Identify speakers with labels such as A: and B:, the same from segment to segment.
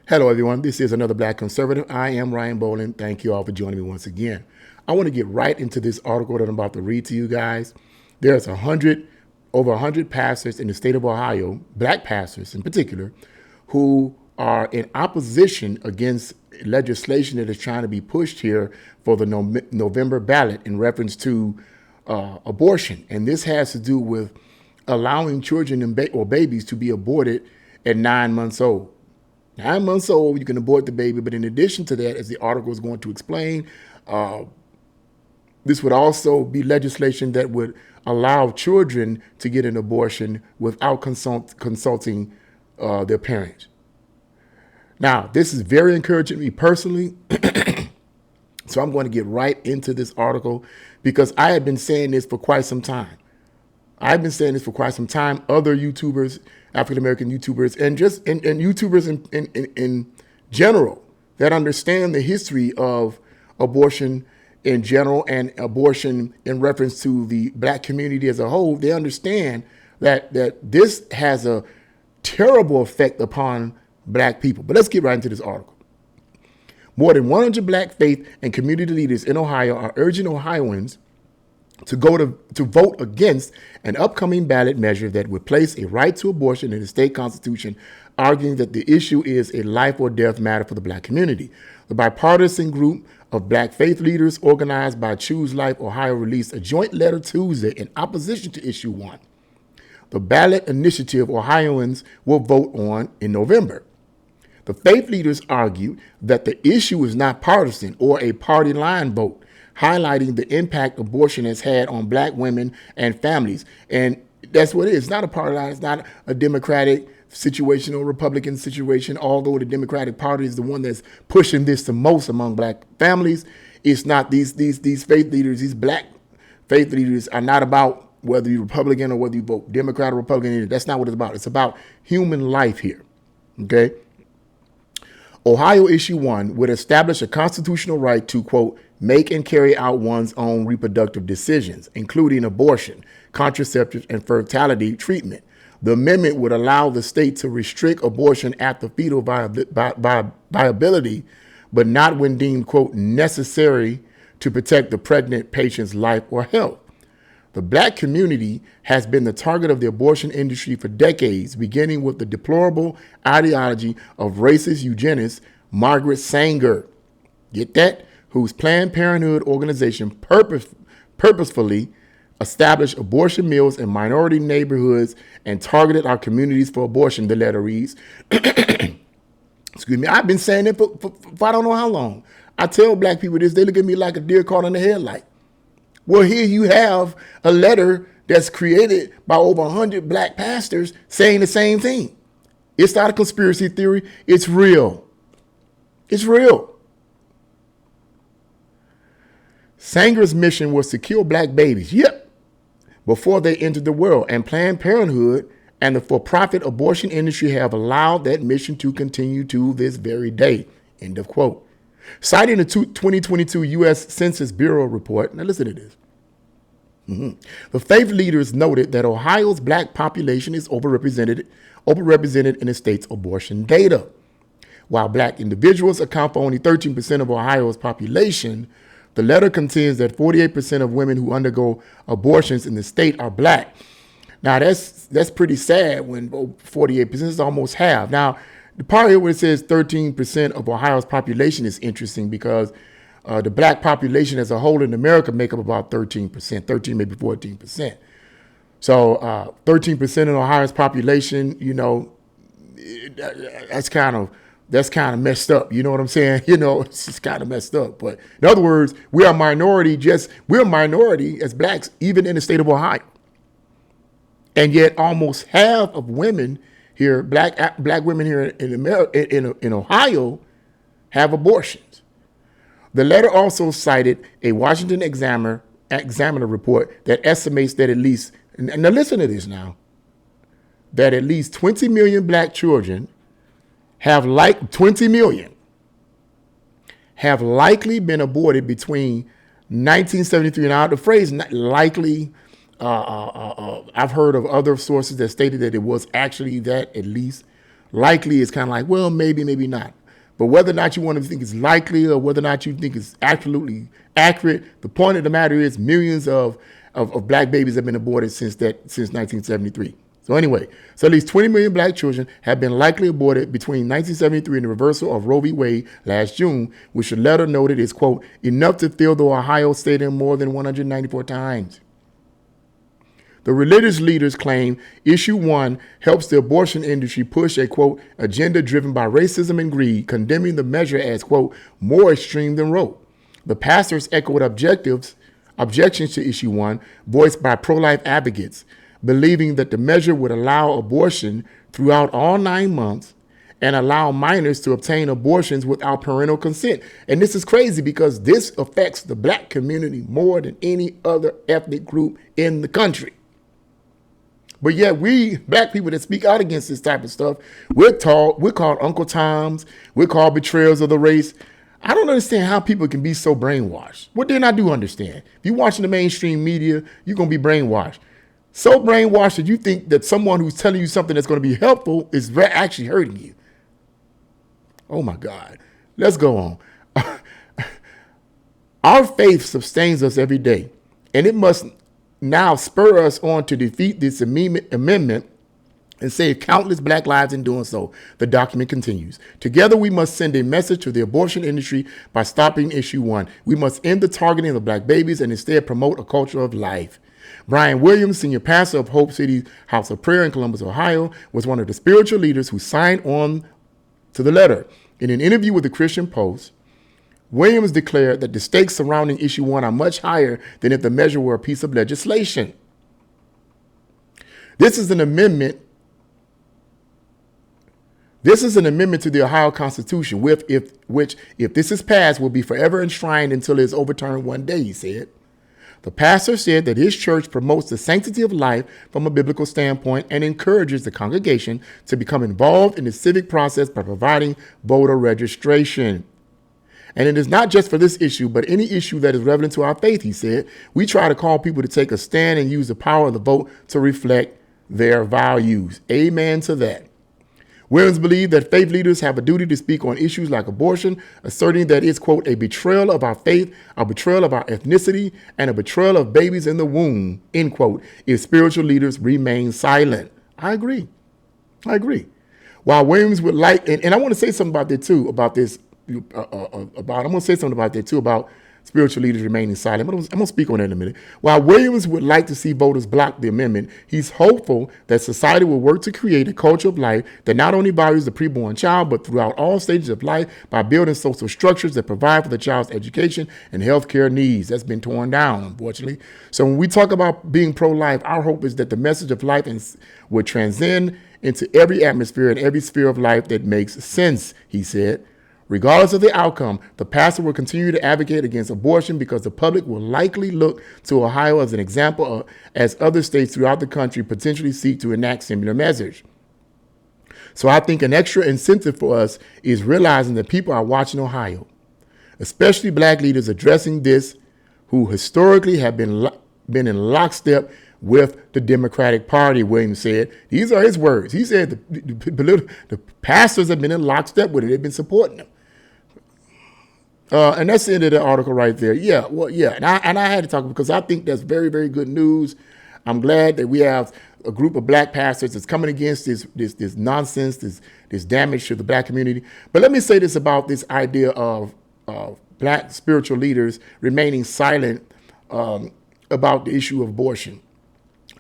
A: Hello, everyone. This is another Black Conservative. I am Ryan Boland. Thank you all for joining me once again. I want to get right into this article that I'm about to read to you guys. There's over 100 pastors in the state of Ohio, black pastors in particular, who are in opposition against legislation that is trying to be pushed here for the November ballot in reference to abortion. And this has to do with allowing children or babies to be aborted at 9 months old. 9 months old, you can abort the baby. But in addition to that, as the article is going to explain, this would also be legislation that would allow children to get an abortion without consulting their parents. Now, this is very encouraging to me personally. So I'm going to get right into this article because I have been saying this for quite some time. Other YouTubers, African-American YouTubers, and YouTubers in general that understand the history of abortion in general and abortion in reference to the black community as a whole, they understand that this has a terrible effect upon black people. But let's get right into this article. More than 100 black faith and community leaders in Ohio are urging Ohioans to vote against an upcoming ballot measure that would place a right to abortion in the state constitution, arguing that the issue is a life or death matter for the black community. The bipartisan group of black faith leaders organized by Choose Life Ohio released a joint letter Tuesday in opposition to issue 1. The ballot initiative Ohioans will vote on in November. The faith leaders argued that the issue is not partisan or a party line vote, highlighting the impact abortion has had on black women and families. And that's what it is. It's not a party line. It's not a Democratic situation or Republican situation, although the Democratic Party is the one that's pushing this the most among black families. It's not these faith leaders, these black faith leaders are not about whether you're Republican or whether you vote Democrat or Republican. That's not what it's about. It's about human life here, okay? Ohio Issue 1 would establish a constitutional right to, quote, make and carry out one's own reproductive decisions, including abortion, contraceptives, and fertility treatment. The amendment would allow the state to restrict abortion after fetal viability, but not when deemed, quote, necessary to protect the pregnant patient's life or health. The black community has been the target of the abortion industry for decades, beginning with the deplorable ideology of racist eugenist Margaret Sanger, get that, whose Planned Parenthood organization purposefully established abortion mills in minority neighborhoods and targeted our communities for abortion, the letter reads. Excuse me, I've been saying it for I don't know how long. I tell black people this, they look at me like a deer caught in the headlight. Well, here you have a letter that's created by over 100 black pastors saying the same thing. It's not a conspiracy theory. It's real. It's real. Sanger's mission was to kill black babies, yep, before they entered the world. And Planned Parenthood and the for-profit abortion industry have allowed that mission to continue to this very day. End of quote. Citing the 2022 U.S. Census Bureau report, now listen to this. The faith leaders noted that Ohio's black population is overrepresented in the state's abortion data. While black individuals account for only 13% of Ohio's population, the letter contends that 48% of women who undergo abortions in the state are black. Now, that's pretty sad when 48% is almost half. Now, the part here where it says 13% of Ohio's population is interesting because the black population as a whole in America make up about 13%, 13, maybe 14%. So 13% of Ohio's population, you know, that's kind of messed up. You know what I'm saying? You know, it's just kind of messed up. But in other words, we're a minority as blacks, even in the state of Ohio. And yet almost half of women here, black women here in America, in Ohio, have abortions. The letter also cited a Washington Examiner report that estimates that at least, and now listen to this now, that at least 20 million black children have likely been aborted between 1973 and now the phrase likely. I've heard of other sources that stated that it was actually that at least likely is kind of like, well, maybe, maybe not. But whether or not you want to think it's likely or whether or not you think it's absolutely accurate, the point of the matter is millions of black babies have been aborted since 1973. So anyway, so at least 20 million black children have been likely aborted between 1973 and the reversal of Roe v. Wade last June, which the letter noted is, quote, enough to fill the Ohio Stadium more than 194 times. The religious leaders claim issue 1 helps the abortion industry push a, quote, agenda driven by racism and greed, condemning the measure as, quote, more extreme than Roe. The pastors echoed objections to issue 1 voiced by pro-life advocates, believing that the measure would allow abortion throughout all 9 months and allow minors to obtain abortions without parental consent. And this is crazy because this affects the black community more than any other ethnic group in the country. But yet we, black people that speak out against this type of stuff, we're called Uncle Toms, we're called betrayals of the race. I don't understand how people can be so brainwashed. What then I do understand. If you're watching the mainstream media, you're going to be brainwashed. So brainwashed that you think that someone who's telling you something that's going to be helpful is actually hurting you. Oh my God. Let's go on. Our faith sustains us every day, and it must now spur us on to defeat this amendment and save countless black lives in doing so. The document continues. Together, we must send a message to the abortion industry by stopping issue 1. We must end the targeting of black babies and instead promote a culture of life. Brian Williams, senior pastor of Hope City House of Prayer in Columbus, Ohio, was one of the spiritual leaders who signed on to the letter. In an interview with the Christian Post, Williams declared that the stakes surrounding issue 1 are much higher than if the measure were a piece of legislation. This is an amendment to the Ohio Constitution, which, if this is passed, will be forever enshrined until it is overturned one day, he said. The pastor said that his church promotes the sanctity of life from a biblical standpoint and encourages the congregation to become involved in the civic process by providing voter registration. And it is not just for this issue, but any issue that is relevant to our faith, he said. We try to call people to take a stand and use the power of the vote to reflect their values. Amen to that. Williams believed that faith leaders have a duty to speak on issues like abortion, asserting that it's, quote, a betrayal of our faith, a betrayal of our ethnicity, and a betrayal of babies in the womb, end quote, if spiritual leaders remain silent. I agree. While Williams would like, and I want to say something about that too, about this, about spiritual leaders remaining silent. I'm going to speak on that in a minute. While Williams would like to see voters block the amendment, he's hopeful that society will work to create a culture of life that not only values the preborn child, but throughout all stages of life by building social structures that provide for the child's education and healthcare needs. That's been torn down, unfortunately. So when we talk about being pro-life, our hope is that the message of life will transcend into every atmosphere and every sphere of life that makes sense, he said. Regardless of the outcome, the pastor will continue to advocate against abortion because the public will likely look to Ohio as an example as other states throughout the country potentially seek to enact similar measures. So I think an extra incentive for us is realizing that people are watching Ohio, especially black leaders addressing this who historically have been in lockstep with the Democratic Party, Williams said. These are his words. He said the pastors have been in lockstep with it. They've been supporting them. And that's the end of the article right there. Yeah, well, yeah. And I had to talk because I think that's very, very good news. I'm glad that we have a group of black pastors that's coming against this nonsense, this damage to the black community. But let me say this about this idea of black spiritual leaders remaining silent about the issue of abortion.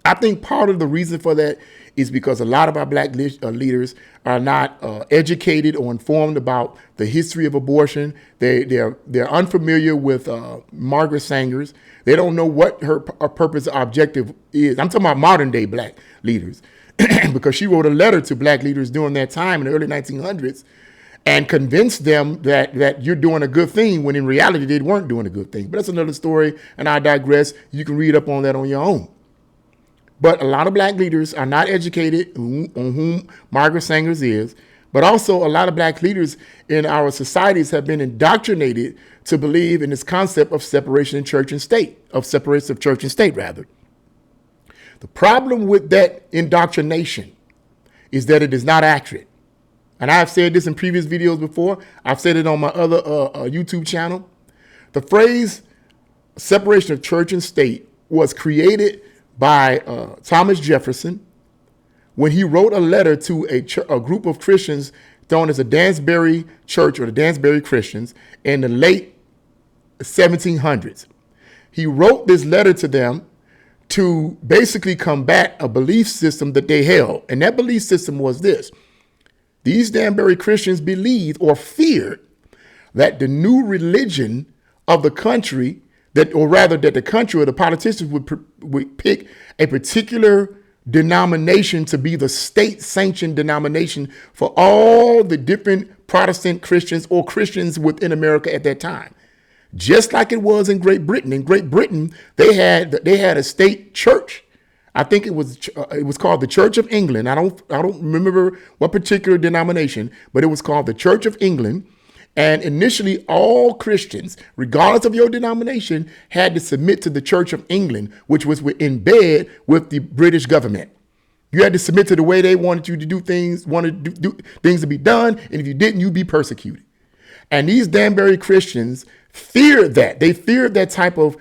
A: I think part of the reason for that is because a lot of our black leaders are not educated or informed about the history of abortion. They're unfamiliar with Margaret Sanger's. They don't know what her purpose or objective is. I'm talking about modern day black leaders because she wrote a letter to black leaders during that time in the early 1900s and convinced them that you're doing a good thing when in reality they weren't doing a good thing. But that's another story, and I digress. You can read up on that on your own. But a lot of black leaders are not educated on whom Margaret Sanger is, but also a lot of black leaders in our societies have been indoctrinated to believe in this concept of separation of church and state, rather. The problem with that indoctrination is that it is not accurate. and I've said this in previous videos before, I've said it on my other YouTube channel, the phrase separation of church and state was created by Thomas Jefferson when he wrote a letter to a group of Christians known as the Dansbury Church or the Dansbury Christians in the late 1700s. He wrote this letter to them to basically combat a belief system that they held. And that belief system was this. These Danbury Christians believed or feared that the new religion of the country, that the country or the politicians would pick a particular denomination to be the state-sanctioned denomination for all the different Protestant Christians or Christians within America at that time. Just like it was in Great Britain. In Great Britain, they had a state church. I think it was called the Church of England. I don't remember what particular denomination, but it was called the Church of England. And initially, all Christians, regardless of your denomination, had to submit to the Church of England, which was in bed with the British government. You had to submit to the way they wanted you to do things, wanted do things to be done, and if you didn't, you'd be persecuted. And these Danbury Christians feared that. They feared that type of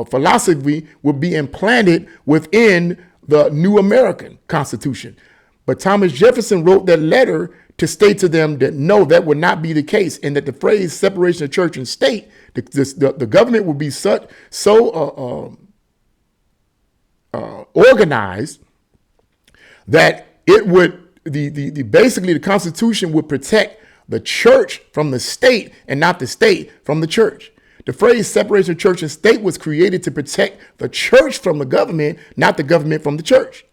A: philosophy would be implanted within the new American Constitution. But Thomas Jefferson wrote that letter to state to them that no, that would not be the case, and that the phrase separation of church and state, the government would be so organized that it would basically the Constitution would protect the church from the state and not the state from the church. The phrase separation of church and state was created to protect the church from the government, not the government from the church.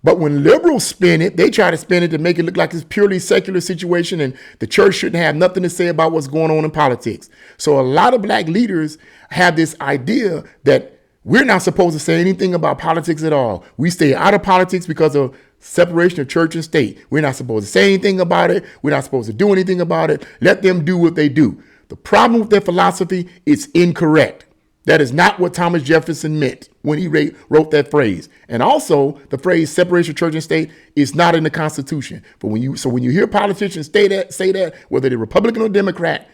A: But when liberals spin it, they try to spin it to make it look like it's purely secular situation and the church shouldn't have nothing to say about what's going on in politics. So a lot of black leaders have this idea that we're not supposed to say anything about politics at all. We stay out of politics because of separation of church and state. We're not supposed to say anything about it. We're not supposed to do anything about it. Let them do what they do. The problem with their philosophy is incorrect. That is not what Thomas Jefferson meant when he wrote that phrase. And also, the phrase separation of church and state is not in the Constitution. But when you hear politicians say that, whether they're Republican or Democrat,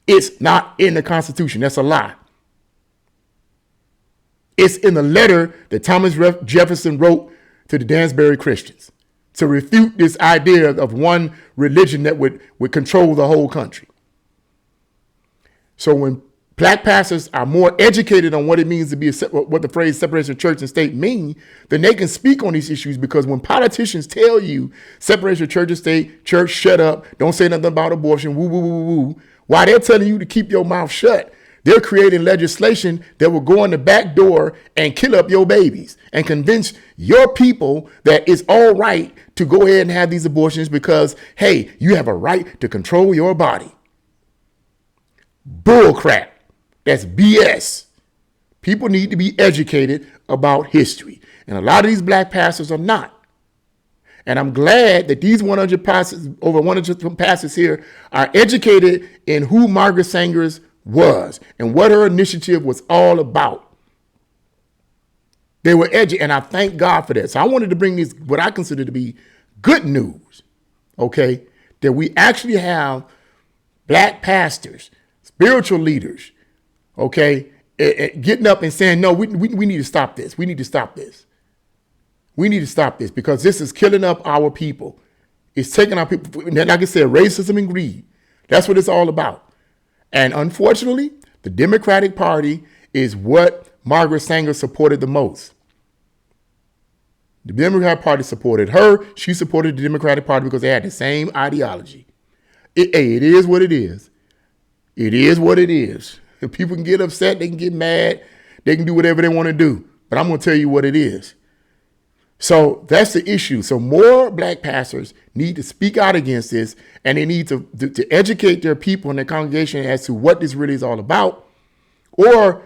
A: it's not in the Constitution. That's a lie. It's in the letter that Thomas Jefferson wrote to the Dansbury Christians to refute this idea of one religion that would control the whole country. So when black pastors are more educated on what it means to be what the phrase separation of church and state mean, then they can speak on these issues, because when politicians tell you separation of church and state, church, shut up, don't say nothing about abortion, woo, woo, woo, woo, while they're telling you to keep your mouth shut, they're creating legislation that will go in the back door and kill up your babies and convince your people that it's all right to go ahead and have these abortions because, hey, you have a right to control your body. Bull crap. That's BS. People need to be educated about history. And a lot of these black pastors are not. And I'm glad that these 100 pastors, over 100 pastors here, are educated in who Margaret Sanger was and what her initiative was all about. They were educated, and I thank God for that. So I wanted to bring this, what I consider to be good news, okay, that we actually have black pastors, spiritual leaders, okay, getting up and saying, no, we need to stop this. We need to stop this. We need to stop this because this is killing up our people. It's taking our people, and like I said, racism and greed. That's what it's all about. And unfortunately, the Democratic Party is what Margaret Sanger supported the most. The Democratic Party supported her. She supported the Democratic Party because they had the same ideology. It is what it is. It is what it is. If people can get upset, they can get mad, they can do whatever they want to do. But I'm going to tell you what it is. So that's the issue. So more black pastors need to speak out against this, and they need to educate their people and their congregation as to what this really is all about, or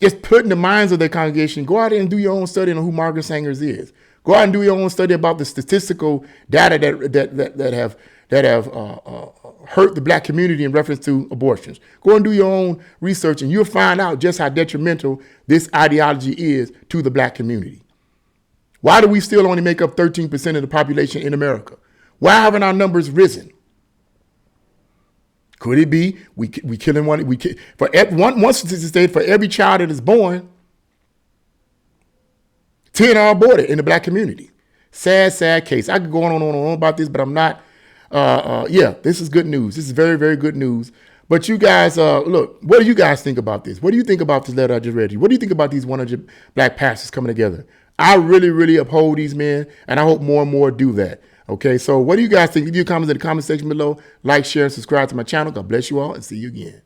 A: just put in the minds of their congregation, go out and do your own study on who Margaret Sanger is. Go out and do your own study about the statistical data that have hurt the black community in reference to abortions. Go and do your own research, and you'll find out just how detrimental this ideology is to the black community. Why do we still only make up 13% of the population in America? Why haven't our numbers risen? Could it be we killing one? One statistic state for every child that is born, 10 are aborted in the black community. Sad case. I could go on and on about this, but I'm not. Yeah, this is good news. This is very, very good news. But you guys, look, what do you guys think about this? What do you think about this letter I just read you? What do you think about these 100 black pastors coming together? I really, really uphold these men, and I hope more and more do that. Okay, so what do you guys think? Leave your comments in the comment section below. Like, share, and subscribe to my channel. God bless you all, and see you again.